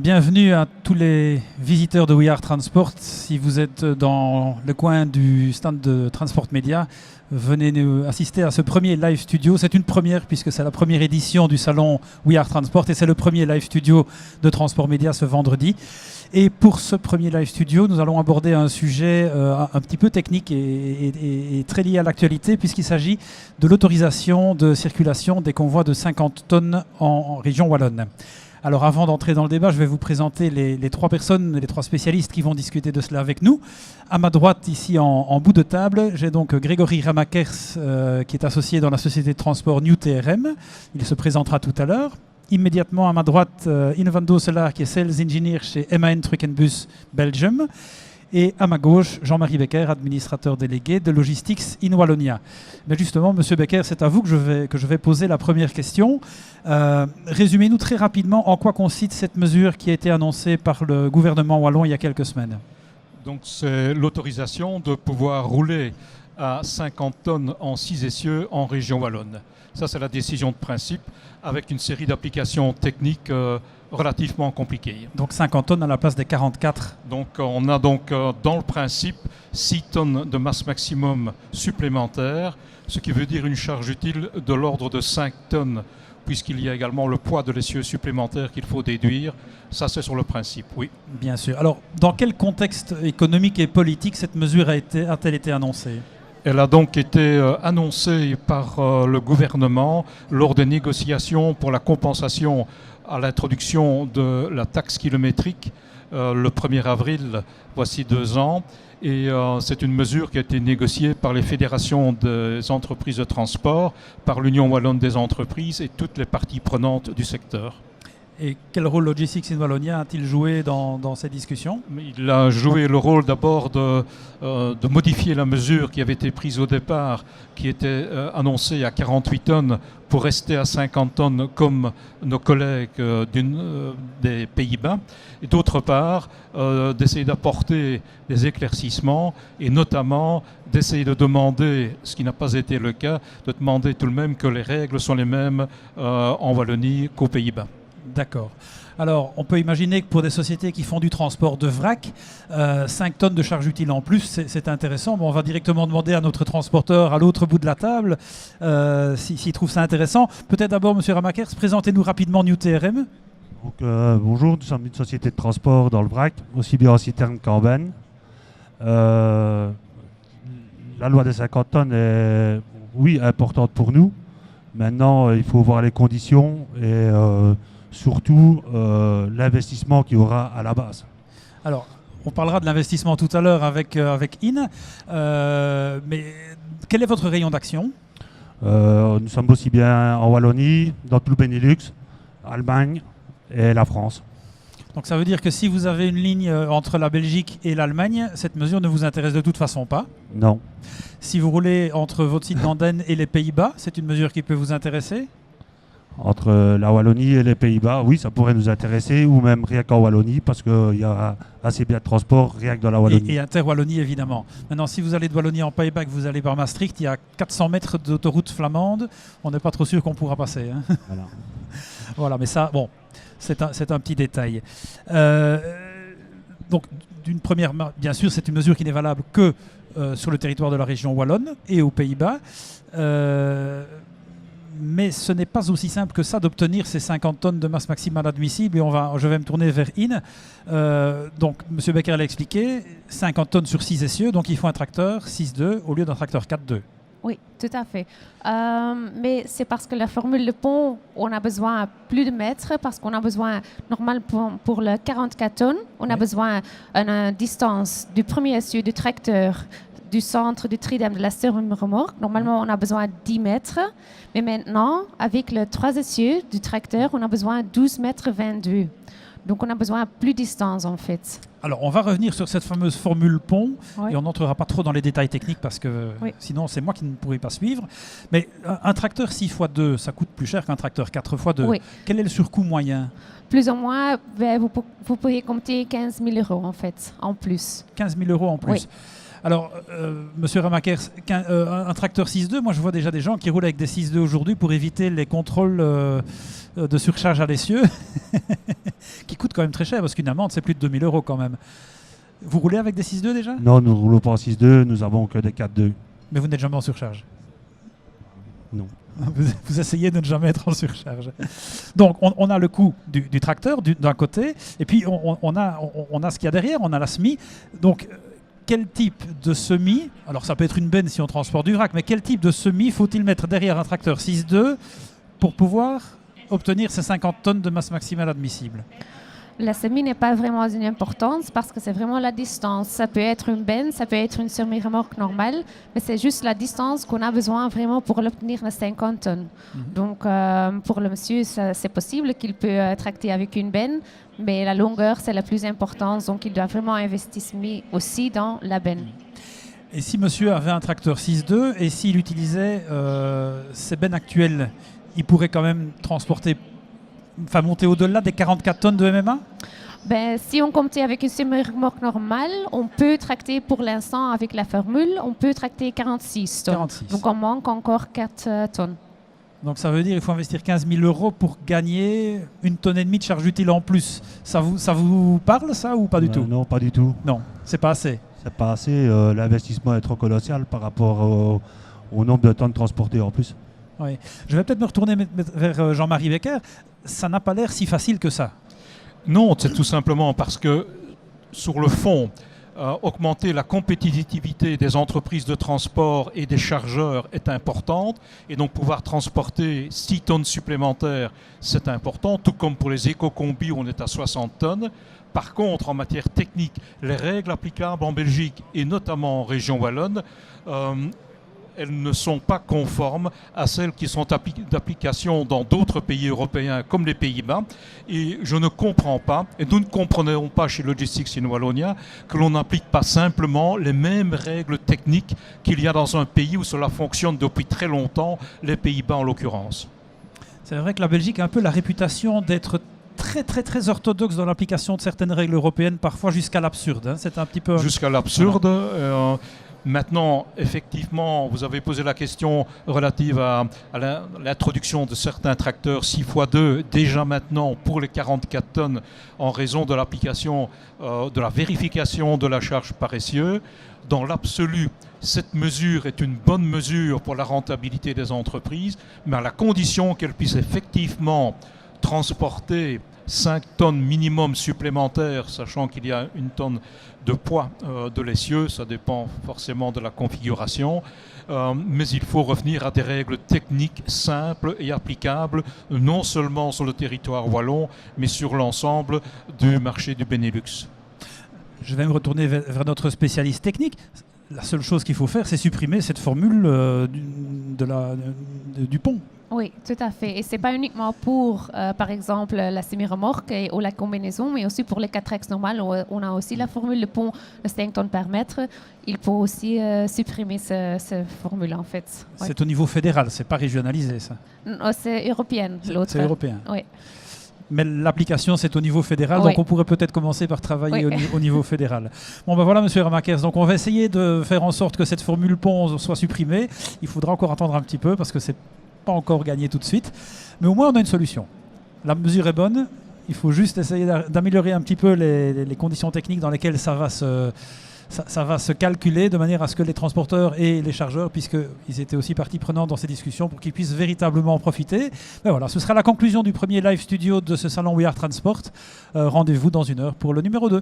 Bienvenue à tous les visiteurs de We Are Transport. Si vous êtes dans le coin du stand de Transport Media, venez nous assister à ce premier live studio. C'est une première puisque c'est la première édition du salon We Are Transport et c'est le premier live studio de Transport Media ce vendredi. Et pour ce premier live studio, nous allons aborder un sujet un petit peu technique et très lié à l'actualité puisqu'il s'agit de l'autorisation de circulation des convois de 50 tonnes en région wallonne. Alors avant d'entrer dans le débat, je vais vous présenter les trois personnes, les trois spécialistes qui vont discuter de cela avec nous. À ma droite, ici en bout de table, j'ai donc Grégory Ramakers qui est associé dans la société de transport New TRM. Il se présentera tout à l'heure. Immédiatement à ma droite, Innovando Solar qui est Sales Engineer chez MAN Truck and Bus Belgium. Et à ma gauche, Jean-Marie Becker, administrateur délégué de Logistics in Wallonia. Mais justement, Monsieur Becker, c'est à vous que je vais poser la première question. Résumez-nous très rapidement en quoi consiste cette mesure qui a été annoncée par le gouvernement wallon il y a quelques semaines. Donc c'est l'autorisation de pouvoir rouler à 50 tonnes en 6 essieux en région wallonne. Ça, c'est la décision de principe avec une série d'applications techniques relativement compliquées. Donc 50 tonnes à la place des 44. Donc on a donc dans le principe 6 tonnes de masse maximum supplémentaire, ce qui veut dire une charge utile de l'ordre de 5 tonnes, puisqu'il y a également le poids de l'essieu supplémentaire qu'il faut déduire. Ça, c'est sur le principe, oui. Bien sûr. Alors, dans quel contexte économique et politique cette mesure a-t-elle été annoncée ? Elle a donc été annoncée par le gouvernement lors des négociations pour la compensation à l'introduction de la taxe kilométrique le 1er avril, voici 2 ans. Et c'est une mesure qui a été négociée par les fédérations des entreprises de transport, par l'Union wallonne des entreprises et toutes les parties prenantes du secteur. Et quel rôle Logistics in Wallonia a-t-il joué dans ces discussions ? Il a joué le rôle d'abord de modifier la mesure qui avait été prise au départ, qui était annoncée à 48 tonnes pour rester à 50 tonnes comme nos collègues des Pays-Bas. Et d'autre part, d'essayer d'apporter des éclaircissements et notamment d'essayer de demander, ce qui n'a pas été le cas, de demander tout de même que les règles sont les mêmes en Wallonie qu'aux Pays-Bas. D'accord. Alors, on peut imaginer que pour des sociétés qui font du transport de vrac, 5 tonnes de charge utile en plus, c'est intéressant. Bon, on va directement demander à notre transporteur à l'autre bout de la table s'il trouve ça intéressant. Peut-être d'abord, M. Ramakers, présentez-nous rapidement New TRM. Donc, bonjour, nous sommes une société de transport dans le vrac, aussi bien en citerne qu'en benne. La loi des 50 tonnes est, oui, importante pour nous. Maintenant, il faut voir les conditions et surtout l'investissement qu'il y aura à la base. Alors, on parlera de l'investissement tout à l'heure avec IN, mais quel est votre rayon d'action ? Nous sommes aussi bien en Wallonie, dans tout le Benelux, Allemagne et la France. Donc ça veut dire que si vous avez une ligne entre la Belgique et l'Allemagne, cette mesure ne vous intéresse de toute façon pas ? Non. Si vous roulez entre votre site d'Andenne et les Pays-Bas, c'est une mesure qui peut vous intéresser ? Entre la Wallonie et les Pays-Bas, oui, ça pourrait nous intéresser, ou même rien qu'en Wallonie, parce qu'il y a assez bien de transport rien que dans la Wallonie. Et inter-Wallonie, évidemment. Maintenant, si vous allez de Wallonie en Pays-Bas, que vous allez par Maastricht, il y a 400 mètres d'autoroute flamande. On n'est pas trop sûr qu'on pourra passer. Hein. Voilà. Voilà, mais ça, bon, c'est un petit détail. Donc, d'une première, bien sûr, c'est une mesure qui n'est valable que sur le territoire de la région wallonne et aux Pays-Bas. Mais ce n'est pas aussi simple que ça d'obtenir ces 50 tonnes de masse maximale admissible. Et je vais me tourner vers In. Donc, M. Becker l'a expliqué, 50 tonnes sur 6 essieux, donc il faut un tracteur 6.2 au lieu d'un tracteur 4.2. Oui, tout à fait. Mais c'est parce que la formule de pont, on a besoin de plus de mètres, parce qu'on a besoin, normalement pour le 44 tonnes, on a besoin d'une distance du premier essieu du tracteur du centre du tridème de la remorque. Normalement, on a besoin de 10 mètres. Mais maintenant, avec le 3 essieux du tracteur, on a besoin de 12 mètres 22. Donc, on a besoin de plus de distance, en fait. Alors, on va revenir sur cette fameuse formule pont, Oui. et on n'entrera pas trop dans les détails techniques parce que sinon, c'est moi qui ne pourrai pas suivre. Mais un tracteur 6x2, ça coûte plus cher qu'un tracteur 4x2. Oui. Quel est le surcoût moyen ? Plus ou moins, vous pouvez compter 15 000 euros, en fait, en plus. 15 000 euros en plus. Oui. Alors, Monsieur Ramakers, un tracteur 6.2, moi je vois déjà des gens qui roulent avec des 6.2 aujourd'hui pour éviter les contrôles de surcharge à l'essieu, qui coûtent quand même très cher, parce qu'une amende c'est plus de 2000 € quand même. Vous roulez avec des 6.2 déjà? Non, nous ne roulons pas en 6.2, nous avons que des 4.2. Mais vous n'êtes jamais en surcharge? Non. Vous essayez de ne jamais être en surcharge. Donc, on a le coût du tracteur d'un côté, et puis on a ce qu'il y a derrière, on a la SMI. Donc, quel type de semis, alors ça peut être une benne si on transporte du vrac, mais quel type de semis faut-il mettre derrière un tracteur 6.2 pour pouvoir obtenir ces 50 tonnes de masse maximale admissible? La semi n'est pas vraiment d'une importance parce que c'est vraiment la distance. Ça peut être une benne, ça peut être une semi-remorque normale, mais c'est juste la distance qu'on a besoin vraiment pour l'obtenir les 50 tonnes. Donc pour le monsieur, c'est possible qu'il peut tracter avec une benne, mais la longueur c'est la plus importante, donc il doit vraiment investir aussi dans la benne. Et si monsieur avait un tracteur 6.2 et s'il utilisait ces bennes actuelles, il pourrait quand même transporter, enfin monter au-delà des 44 tonnes de MMA? Ben, si on comptait avec une semi-remorque normale, on peut tracter pour l'instant avec la formule, on peut tracter 46 tonnes. 46. Donc on manque encore 4 tonnes. Donc ça veut dire qu'il faut investir 15 000 € pour gagner 1,5 tonne de charge utile en plus. Ça vous parle ça ou pas du tout? Non, pas du tout. Non, c'est pas assez. C'est pas assez. L'investissement est trop colossal par rapport au nombre de tonnes transportées en plus. Oui. Je vais peut-être me retourner vers Jean-Marie Becker. Ça n'a pas l'air si facile que ça. Non, c'est tout simplement parce que, sur le fond, augmenter la compétitivité des entreprises de transport et des chargeurs est importante, et donc pouvoir transporter 6 tonnes supplémentaires, c'est important, tout comme pour les éco-combis où on est à 60 tonnes. Par contre, en matière technique, les règles applicables en Belgique et notamment en région wallonne, elles ne sont pas conformes à celles qui sont d'application dans d'autres pays européens comme les Pays-Bas. Et je ne comprends pas, et nous ne comprenons pas chez Logistics in Wallonia, que l'on n'applique pas simplement les mêmes règles techniques qu'il y a dans un pays où cela fonctionne depuis très longtemps, les Pays-Bas en l'occurrence. C'est vrai que la Belgique a un peu la réputation d'être très orthodoxe dans l'application de certaines règles européennes, parfois jusqu'à l'absurde. Hein. C'est un petit peu... Jusqu'à l'absurde. Maintenant, effectivement, vous avez posé la question relative à l'introduction de certains tracteurs 6x2 déjà maintenant pour les 44 tonnes en raison de l'application, de la vérification de la charge par essieu. Dans l'absolu, cette mesure est une bonne mesure pour la rentabilité des entreprises, mais à la condition qu'elles puissent effectivement transporter 5 tonnes minimum supplémentaires, sachant qu'il y a 1 tonne de poids de l'essieu, ça dépend forcément de la configuration, mais il faut revenir à des règles techniques simples et applicables, non seulement sur le territoire wallon, mais sur l'ensemble du marché du Benelux. Je vais me retourner vers notre spécialiste technique. La seule chose qu'il faut faire, c'est supprimer cette formule du pont. Oui, tout à fait. Et ce n'est pas uniquement pour, par exemple, la semi-remorque ou la combinaison, mais aussi pour les 4X normales, où on a aussi la formule de pont de 5 tonnes par mètre. Il faut aussi supprimer cette formule, en fait. Ouais. C'est au niveau fédéral, ce n'est pas régionalisé, ça? C'est européenne, l'autre. C'est européen. Oui. Mais l'application, c'est au niveau fédéral, oui. Donc on pourrait peut-être commencer par travailler au niveau fédéral. Bon, ben voilà, monsieur Ramakers. Donc on va essayer de faire en sorte que cette formule pont soit supprimée. Il faudra encore attendre un petit peu parce que c'est pas encore gagné tout de suite, mais au moins on a une solution. La mesure est bonne, il faut juste essayer d'améliorer un petit peu les conditions techniques dans lesquelles ça va se calculer de manière à ce que les transporteurs et les chargeurs, puisqu'ils étaient aussi partie prenante dans ces discussions, pour qu'ils puissent véritablement en profiter. Ben voilà, ce sera la conclusion du premier live studio de ce salon We Are Transport. Rendez-vous dans 1 heure pour le numéro 2.